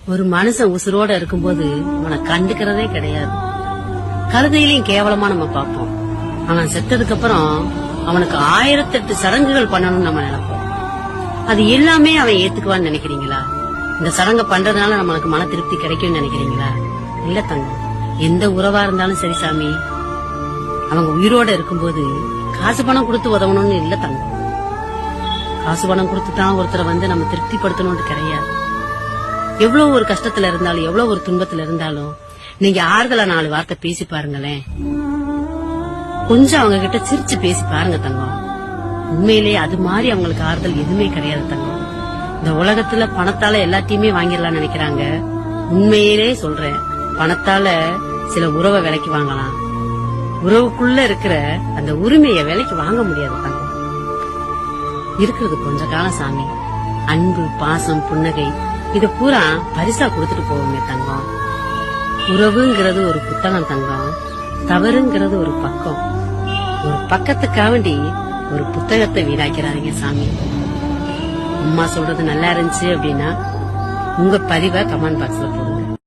ஒரு மனுஷன் உசுரோட இருக்கும்போது அவனை கண்டுக்கிறதே கிடையாது. கழுதையிலையும் கேவலமா நம்ம பார்ப்போம். அவன் செத்ததுக்கு அப்புறம் அவனுக்கு 1008 சடங்குகள் பண்ணணும்னு நம்ம நினைப்போம். அது எல்லாமே அவன் ஏத்துக்குவான்னு நினைக்கிறீங்களா? இந்த சடங்கை பண்றதுனால நம்மளுக்கு மன திருப்தி கிடைக்கும்னு நினைக்கிறீங்களா? இல்ல தங்கம், எந்த உறவா இருந்தாலும் சரி சாமி, அவங்க உயிரோட இருக்கும்போது காசு பணம் கொடுத்து உதவணும்னு இல்ல தங்கம். காசு பணம் கொடுத்துதான் ஒருத்தரை நம்ம திருப்திப்படுத்தணும்னு கிடையாது. எவ்வளவு ஒரு கஷ்டத்துல இருந்தாலும் எவ்வளவு ஒரு துன்பத்துல இருந்தாலும் நீங்க ஆறுதலா 4 வார்த்தை பேசி பாருங்களேன். கொஞ்சம் அவங்க கிட்ட சிரிச்சு பேசி பாருங்க தங்கம். உண்மையிலேயே அது மாதிரி அவங்களுக்கு ஆறுதல் எதுவுமே கிடையாது தங்கம். இந்த உலகத்துல பணத்தால எல்லாத்தையுமே வாங்கிடலாம் நினைக்கிறாங்க. உண்மையிலே சொல்றேன், பணத்தால சில உறவை விலைக்கு வாங்கலாம். உறவுக்குள்ள இருக்கிற அந்த உரிமையை விலைக்கு வாங்க முடியாது தங்கம். இருக்கிறது கொஞ்ச காலம் சாமி. அன்பு, பாசம், புன்னகை இத பூரா பரிசா கொடுத்துட்டு போவோமே தங்கம். உறவுங்கிறது ஒரு புத்தகம் தங்கம், தவறுங்கிறது ஒரு பக்கம். ஒரு பக்கத்துக்காண்டி ஒரு புத்தகத்தை வீணாக்கிறாதீங்க சாமி. அம்மா சொல்றது நல்லா இருந்துச்சு அப்படின்னா உங்க பதிவை கமெண்ட் பாக்ஸ்ல போடுங்க.